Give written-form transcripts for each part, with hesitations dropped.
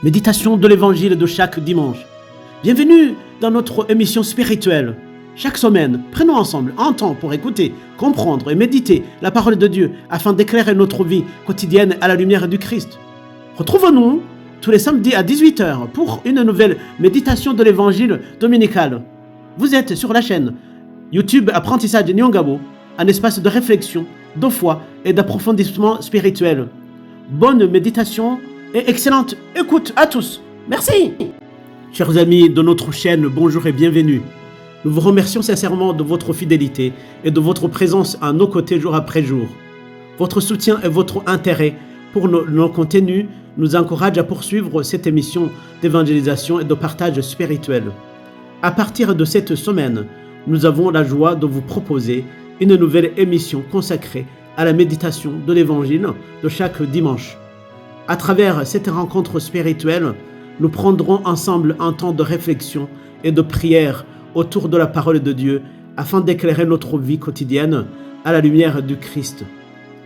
Méditation de l'évangile de chaque dimanche. Bienvenue dans notre émission spirituelle. Chaque semaine, prenons ensemble un temps pour écouter, comprendre et méditer la parole de Dieu afin d'éclairer notre vie quotidienne à la lumière du Christ. Retrouvons-nous tous les samedis à 18h pour une nouvelle méditation de l'évangile dominical. Vous êtes sur la chaîne YouTube Apprentissage Nyongabo, un espace de réflexion, de foi et d'approfondissement spirituel. Bonne méditation et excellente écoute à tous. Merci. Chers amis de notre chaîne, bonjour et bienvenue. Nous vous remercions sincèrement de votre fidélité et de votre présence à nos côtés jour après jour. Votre soutien et votre intérêt pour nos contenus nous encouragent à poursuivre cette émission d'évangélisation et de partage spirituel. À partir de cette semaine, nous avons la joie de vous proposer une nouvelle émission consacrée à la méditation de l'évangile de chaque dimanche. À travers cette rencontre spirituelle, nous prendrons ensemble un temps de réflexion et de prière autour de la parole de Dieu afin d'éclairer notre vie quotidienne à la lumière du Christ.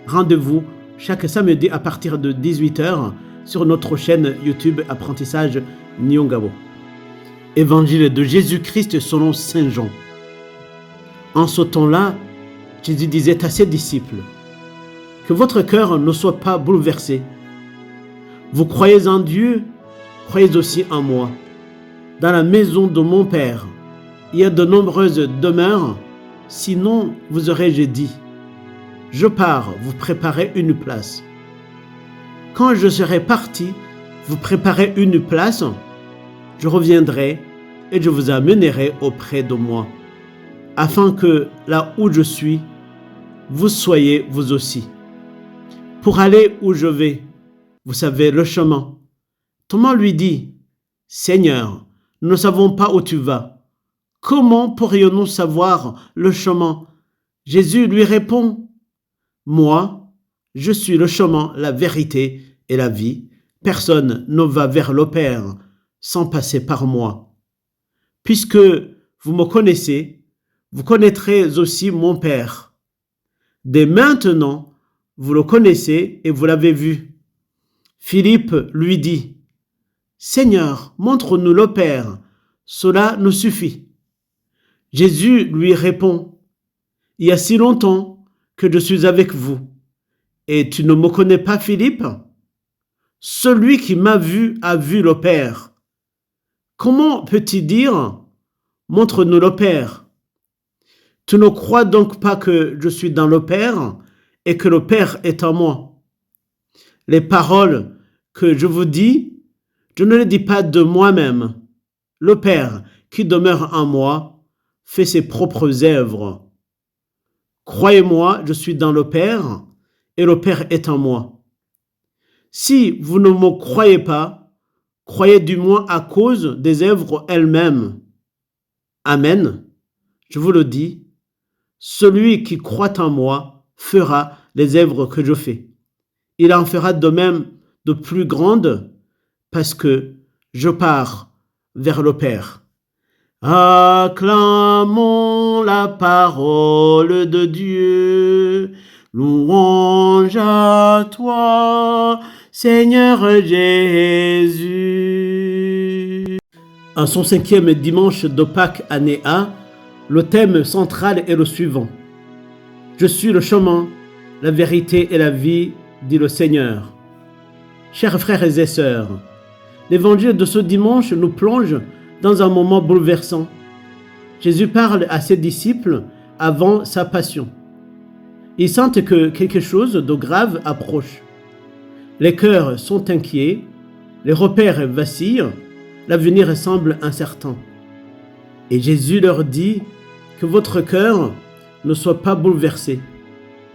Rendez-vous chaque samedi à partir de 18h sur notre chaîne YouTube Apprentissage Nyongabo. Évangile de Jésus-Christ selon Saint Jean. En ce temps-là, Jésus disait à ses disciples : « Que votre cœur ne soit pas bouleversé. Vous croyez en Dieu, croyez aussi en moi. Dans la maison de mon Père, il y a de nombreuses demeures, sinon vous aurais-je dit. Je pars vous préparer une place. Quand je serai parti vous préparer une place, je reviendrai et je vous amènerai auprès de moi, afin que là où je suis, vous soyez vous aussi. Pour aller où je vais, vous savez le chemin. » Thomas lui dit : « Seigneur, nous ne savons pas où tu vas. Comment pourrions-nous savoir le chemin ?» Jésus lui répond : « Moi, je suis le chemin, la vérité et la vie. Personne ne va vers le Père sans passer par moi. Puisque vous me connaissez, vous connaîtrez aussi mon Père. Dès maintenant, vous le connaissez et vous l'avez vu. » Philippe lui dit : « Seigneur, montre-nous le Père, cela nous suffit. » Jésus lui répond : « Il y a si longtemps que je suis avec vous, et tu ne me connais pas, Philippe ? Celui qui m'a vu a vu le Père. Comment peux-tu dire : montre-nous le Père ? Tu ne crois donc pas que je suis dans le Père et que le Père est en moi ? Les paroles que je vous dis, je ne les dis pas de moi-même. Le Père qui demeure en moi fait ses propres œuvres. Croyez-moi, je suis dans le Père et le Père est en moi. Si vous ne me croyez pas, croyez du moins à cause des œuvres elles-mêmes. Amen. Je vous le dis, celui qui croit en moi fera les œuvres que je fais. Il en fera de même de plus grandes, parce que je pars vers le Père. Acclamons la parole de Dieu. Louange à toi, Seigneur Jésus. En son 5e dimanche de Pâques année A, le thème central est le suivant : Je suis le chemin, la vérité et la vie, dit le Seigneur. Chers frères et sœurs, l'évangile de ce dimanche nous plonge dans un moment bouleversant. Jésus parle à ses disciples avant sa passion. Ils sentent que quelque chose de grave approche. Les cœurs sont inquiets, les repères vacillent, l'avenir semble incertain. Et Jésus leur dit que votre cœur ne soit pas bouleversé.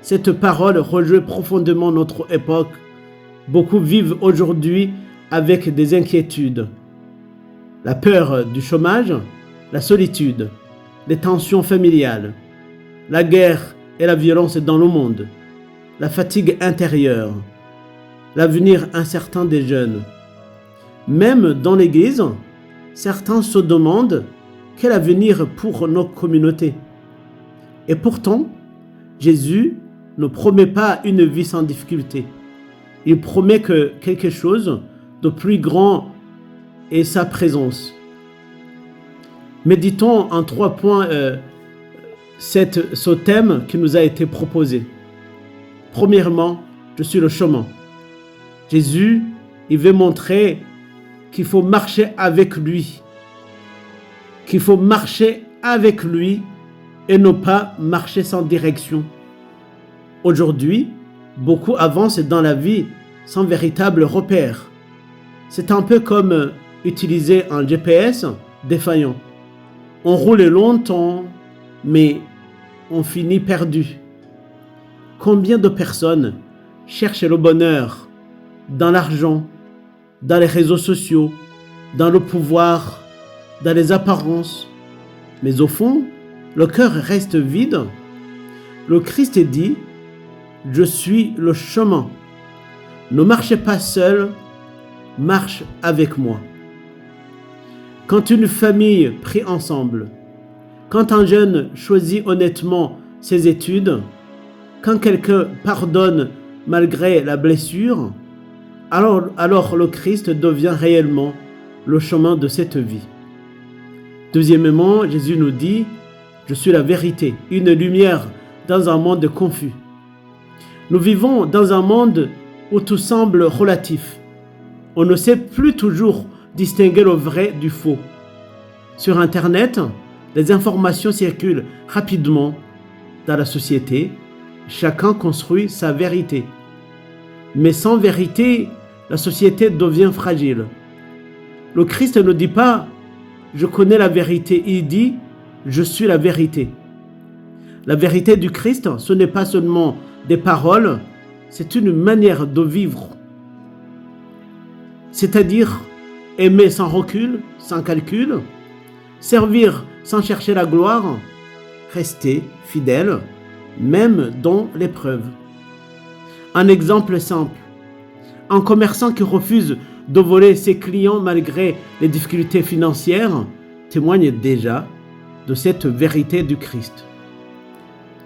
Cette parole rejoint profondément notre époque. Beaucoup vivent aujourd'hui avec des inquiétudes. La peur du chômage, la solitude, les tensions familiales, la guerre et la violence dans le monde, la fatigue intérieure, l'avenir incertain des jeunes. Même dans l'Église, certains se demandent quel avenir pour nos communautés. Et pourtant, Jésus ne promet pas une vie sans difficulté. Il promet que quelque chose de plus grand et sa présence. Méditons en 3 points ce thème qui nous a été proposé. Premièrement, je suis le chemin. Jésus, il veut montrer qu'il faut marcher avec lui. Qu'il faut marcher avec lui et ne pas marcher sans direction. Aujourd'hui, beaucoup avancent dans la vie sans véritable repère. C'est un peu comme utiliser un GPS défaillant. On roule longtemps, mais on finit perdu. Combien de personnes cherchent le bonheur dans l'argent, dans les réseaux sociaux, dans le pouvoir, dans les apparences, mais au fond, le cœur reste vide. Le Christ dit, « Je suis le chemin. Ne marchez pas seul, marche avec moi. » Quand une famille prie ensemble, quand un jeune choisit honnêtement ses études, quand quelqu'un pardonne malgré la blessure, alors le Christ devient réellement le chemin de cette vie. Deuxièmement, Jésus nous dit, « Je suis la vérité, une lumière dans un monde confus. » Nous vivons dans un monde où tout semble relatif. On ne sait plus toujours distinguer le vrai du faux. Sur Internet, les informations circulent rapidement dans la société. Chacun construit sa vérité. Mais sans vérité, la société devient fragile. Le Christ ne dit pas « Je connais la vérité », il dit « Je suis la vérité ». La vérité du Christ, ce n'est pas seulement des paroles, c'est une manière de vivre. C'est-à-dire aimer sans recul, sans calcul, servir sans chercher la gloire, rester fidèle, même dans l'épreuve. Un exemple simple, un commerçant qui refuse de voler ses clients malgré les difficultés financières témoigne déjà de cette vérité du Christ.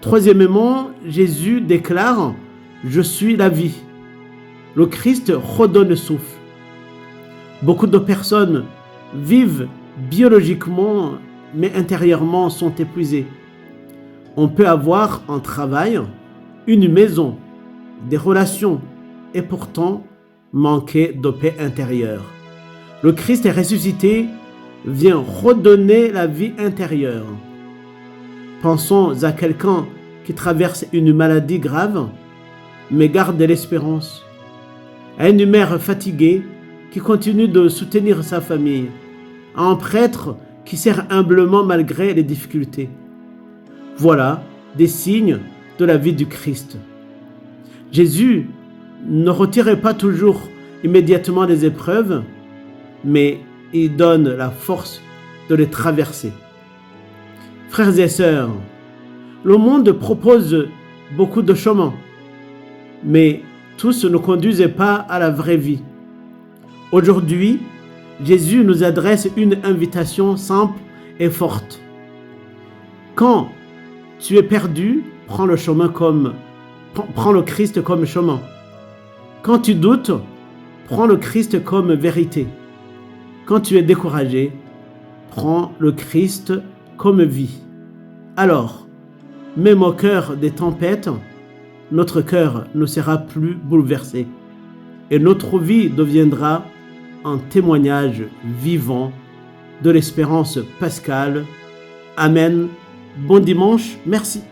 Troisièmement, Jésus déclare « Je suis la vie ». Le Christ redonne le souffle. Beaucoup de personnes vivent biologiquement, mais intérieurement sont épuisées. On peut avoir un travail, une maison, des relations, et pourtant manquer de paix intérieure. Le Christ est ressuscité, vient redonner la vie intérieure. Pensons à quelqu'un qui traverse une maladie grave, mais garde l'espérance. À une mère fatiguée qui continue de soutenir sa famille. À un prêtre qui sert humblement malgré les difficultés. Voilà des signes de la vie du Christ. Jésus ne retirait pas toujours immédiatement les épreuves, mais il donne la force de les traverser. Frères et sœurs, le monde propose beaucoup de chemins, mais tous ne conduisent pas à la vraie vie. Aujourd'hui, Jésus nous adresse une invitation simple et forte. Quand tu es perdu, prends le Christ comme chemin. Quand tu doutes, prends le Christ comme vérité. Quand tu es découragé, prends le Christ comme vie. Alors, même au cœur des tempêtes, notre cœur ne sera plus bouleversé et notre vie deviendra un témoignage vivant de l'espérance pascale. Amen. Bon dimanche. Merci.